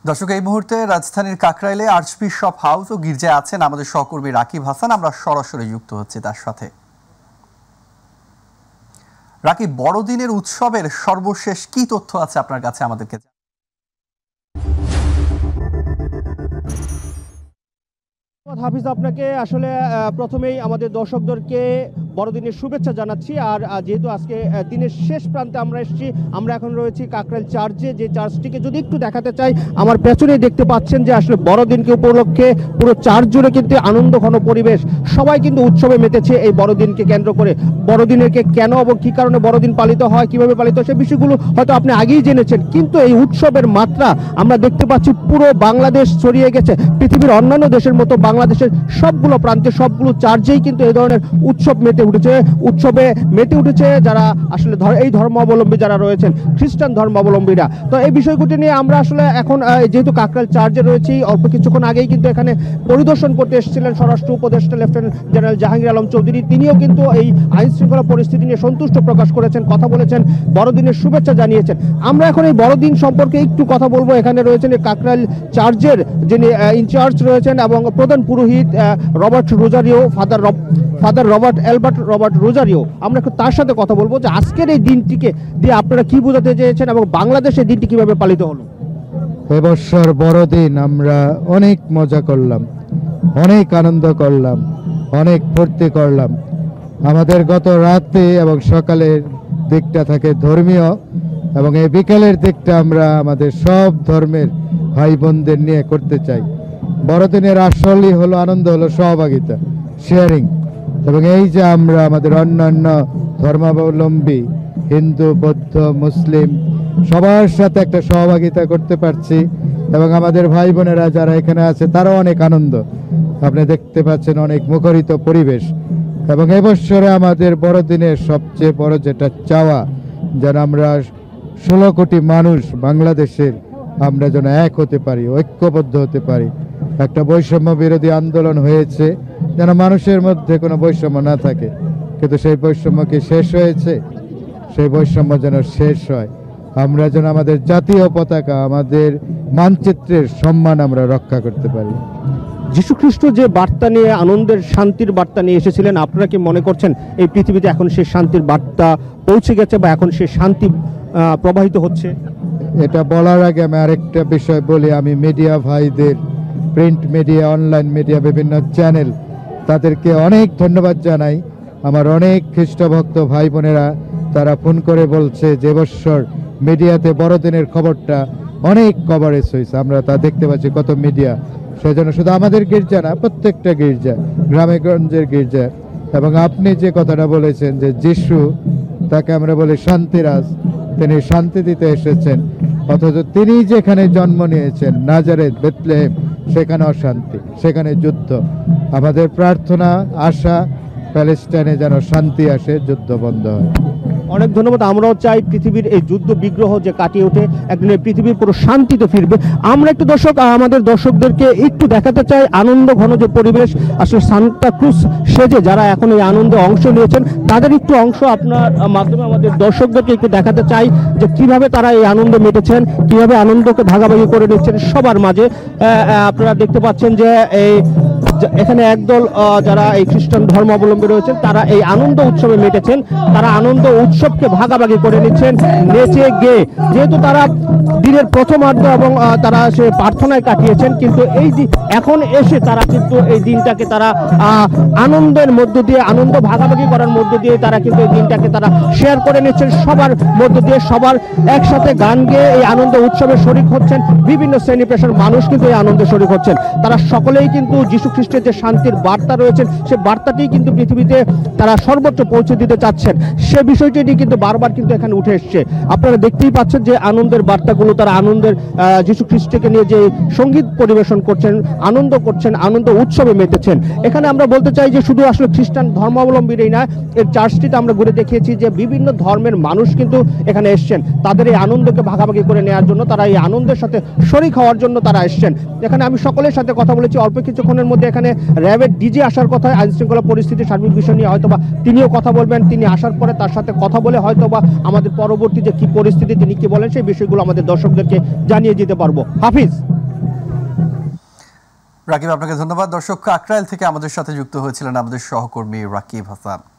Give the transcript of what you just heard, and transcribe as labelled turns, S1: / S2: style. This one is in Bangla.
S1: দর্শক, এই মুহূর্তে রাজধানীর কাকরাইলে আর্চবিশপ হাউস ও গির্জায় আছেন আমাদের সহকর্মী রাকিব হাসান। আমরা সরাসরি যুক্ত হচ্ছি তার সাথে। রাকিব, বড়দিনের উৎসবের সর্বশেষ কি তথ্য আছে আপনার কাছে আমাদেরকে?
S2: হাফিজ, আপনাকে আসলে প্রথমেই আমাদের দর্শকদেরকে বড়দিনের শুভেচ্ছা জানাচ্ছি। আর যেহেতু আজকে দিনের শেষ প্রান্তে আমরা এসেছি, আমরা এখন রয়েছি কাকরাইল চার্চে। যে চার্চটিকে যদি একটু দেখাতে চাই, আমার পেছনেই দেখতে পাচ্ছেন যে আসলে বড়দিনকে উপলক্ষে পুরো চার্চ জুড়ে কিন্তু আনন্দ ঘন পরিবেশ। সবাই কিন্তু উৎসবে মেতেছে এই বড়দিনকে কেন্দ্র করে। বড়দিনেরকে কেন এবং কী কারণে বড়দিন পালিত হয়, কিভাবে পালিত হয়, সে বিষয়গুলো হয়তো আপনি আগেই জেনেছেন। কিন্তু এই উৎসবের মাত্রা আমরা দেখতে পাচ্ছি পুরো বাংলাদেশ ছড়িয়ে গেছে। পৃথিবীর অন্যান্য দেশের মতো বাংলাদেশের সবগুলো প্রান্তে সবগুলো চার্চেই কিন্তু এই ধরনের উৎসব উৎসবে মেতে উঠেছে যারা আসলে এই ধর্মাবলম্বী যারা রয়েছেন, খ্রিস্টান ধর্মাবলম্বীরা। তো এই বিষয়গুলি নিয়ে আমরা আসলে এখন যেহেতু কাকরাইল চার্চে রয়েছি, অল্প কিছুক্ষণ আগেই কিন্তু এখানে পরিদর্শন করতে এসেছিলেন স্বরাষ্ট্র উপদেষ্টা লেফটেন্যান্ট জেনারেল জাহাঙ্গীর আলম চৌধুরী। তিনিও কিন্তু এই আইন শৃঙ্খলা পরিস্থিতি নিয়ে সন্তুষ্ট প্রকাশ করেছেন, কথা বলেছেন, বড়দিনের শুভেচ্ছা জানিয়েছেন। আমরা এখন এই বড়দিন সম্পর্কে একটু কথা বলবো। এখানে রয়েছেন কাকরাইল চার্চের যিনি ইনচার্জ রয়েছেন এবং প্রধান পুরোহিত Robert Rosario, father Robert Rosario. আমরা একটু তার সাথে কথা বলবো যে আজকের এই দিনটিকে দিয়ে আপনারা কি বোঝাতে চেয়েছেন এবং বাংলাদেশের দিনটি কিভাবে পালিত হলো।
S3: এবছর বড়দিন আমরা অনেক মজা করলাম, অনেক আনন্দ করলাম, অনেক ফুর্তি করলাম। আমাদের গত রাতে এবং সকালের দিকটা থাকে ধর্মীয়, এবং এই বিকেলের দিকটা আমরা আমাদের সব ধর্মের ভাই বোনদের নিয়ে করতে চাই। বড়দিনের আসলই হলো আনন্দ, হলো সহভাগিতা, শেয়ারিং। এবং এই যে আমরা আমাদের অন্যান্য ধর্মাবলম্বী হিন্দু, বৌদ্ধ, মুসলিম সবার সাথে একটা সহভাগিতা করতে পারছি, এবং আমাদের ভাই বোনেরা যারা এখানে আছে তারাও অনেক আনন্দ। আপনি দেখতে পাচ্ছেন অনেক মুখরিত পরিবেশ। এবং এবছরে আমাদের বড়দিনের সবচেয়ে বড় যেটা চাওয়া, যেন আমরা 16 কোটি মানুষ বাংলাদেশের আমরা যেন এক হতে পারি, ঐক্যবদ্ধ হতে পারি। একটা বৈষম্য বিরোধী আন্দোলন হয়েছে যেন মানুষের মধ্যে কোনো বৈষম্য না থাকে, কিন্তু সেই বৈষম্য কি শেষ হয়েছে? সেই বৈষম্য যেন শেষ হয়। আমরা যেন আমাদের জাতীয় পতাকা, আমাদের মানচিত্রের সম্মান আমরা রক্ষা করতে পারি।
S2: যীশুখ্রিস্ট যে বার্তা নিয়ে, আনন্দের শান্তির বার্তা নিয়ে এসেছিলেন, আপনারা কি মনে করছেন এই পৃথিবীতে এখন সেই শান্তির বার্তা পৌঁছে গেছে বা এখন সেই শান্তি প্রবাহিত হচ্ছে?
S3: এটা বলার আগে আমি আরেকটা বিষয় বলি। আমি মিডিয়া ভাইদের, প্রিন্ট মিডিয়া, অনলাইন মিডিয়া, বিভিন্ন চ্যানেল, তাদেরকে অনেক ধন্যবাদ জানাই। আমার অনেক খ্রিস্টভক্ত ভাই বোনেরা তারা ফোন করে বলছে যে বছর মিডিয়াতে বড়দিনের খবরটা অনেক কভারেজ হয়েছে। আমরা তা দেখতে পাচ্ছি কত মিডিয়া। সেজন্য শুধু আমাদের গির্জা না, প্রত্যেকটা গির্জা, গ্রামে গঞ্জের গির্জা। এবং আপনি যে কথাটা বলেছেন যে যিশু, তাকে আমরা বলি শান্তিরাজ, তিনি শান্তি দিতে এসেছেন, অথচ তিনি যেখানে জন্ম নিয়েছেন নাজারেথ, বেথলেহেম, সেখানে অশান্তি, সেখানে যুদ্ধ। আমাদের প্রার্থনা, আশা প্যালেস্টাইনে যেন শান্তি আসে, যুদ্ধ বন্ধ হয়।
S2: অনেক ধন্যবাদ। আমরাও চাই পৃথিবীর এই যুদ্ধ বিগ্রহ যে কাটিয়ে ওঠে, একদিন পৃথিবীর পুরো শান্তিতে ফিরবে। আমরা একটু আমাদের দর্শকদেরকে একটু দেখাতে চাই আনন্দ ঘন যে পরিবেশ। আসলে সান্তা ক্রুজ সেজে যারা এখন এই আনন্দে অংশ নিয়েছেন, তাদের একটু অংশ আপনার মাধ্যমে আমাদের দর্শকদেরকে একটু দেখাতে চাই যে কিভাবে তারা এই আনন্দ মেটেছেন, কিভাবে আনন্দকে ভাগাভাগি করে নিচ্ছেন সবার মাঝে। আপনারা দেখতে পাচ্ছেন যে এখানে একদল যারা এই খ্রিস্টান ধর্মাবলম্বী রয়েছেন, তারা এই আনন্দ উৎসবে মেতেছেন। তারা আনন্দ উৎসবকে ভাগাভাগি করে নিচ্ছেন নেচে গেয়ে। যেহেতু তারা দিনের প্রথমার্ধ এবং তারা সে প্রার্থনায় কাটিয়েছেন, কিন্তু এই এখন এসে তারা কিন্তু এই দিনটাকে তারা আনন্দের মধ্য দিয়ে, আনন্দ ভাগাভাগি করার মধ্য দিয়ে তারা কিন্তু এই দিনটাকে তারা শেয়ার করে নিচ্ছেন সবার মধ্য দিয়ে। সবার একসাথে গান গেয়ে এই আনন্দ উৎসবে শরিক হচ্ছেন। বিভিন্ন শ্রেণী পেশার মানুষ কিন্তু এই আনন্দে শরিক হচ্ছেন। তারা সকলেই কিন্তু যীশু খ্রিস্টের যে শান্তির বার্তা রয়েছেন, সে বার্তাটি কিন্তু পৃথিবীতে তারা সর্বোচ্চ পৌঁছে দিতে চাচ্ছেন। সে বিষয়টি কিন্তু বারবার কিন্তু এখানে উঠে এসছে। আপনারা দেখতেই পাচ্ছেন যে আনন্দের বার্তাগুলো, তারা আনন্দের যীশু খ্রিস্টকে নিয়ে যে সঙ্গীত পরিবেশন করছেন, আনন্দ করছেন, আনন্দ উৎসবে মেতেছেন। এখানে আমরা বলতে চাই যে শুধু আসলে খ্রিস্টান ধর্মাবলম্বীরাই না, এর চার্চটিতে আমরা ঘুরে দেখিয়েছি যে বিভিন্ন ধর্মের মানুষ কিন্তু এখানে এসছেন তাদের এই আনন্দকে ভাগাভাগি করে নেওয়ার জন্য, তারা এই আনন্দের সাথে শরিক হওয়ার জন্য তারা এসছেন। এখানে আমি সকলের সাথে কথা বলেছি। অল্প কিছুক্ষণের মধ্যে এখানে র্যাবের ডিজি আসার কথা, আইন শৃঙ্খলা পরিস্থিতি সার্বিক বিষয় নিয়ে হয়তোবা তিনিও কথা বলবেন। তিনি আসার পরে তার সাথে কথা বলে হয়তোবা আমাদের পরবর্তী যে কি পরিস্থিতি তিনি কি বলেন সেই বিষয়গুলো আমাদের দর্শকদেরকে জানিয়ে দিতে পারবো। হাফিজ।
S1: রাকিব, আপনাকে ধন্যবাদ। দর্শক, কাকরাইল থেকে আমাদের সাথে যুক্ত হয়েছিলেন আমাদের সহকর্মী রাকিব হাসান।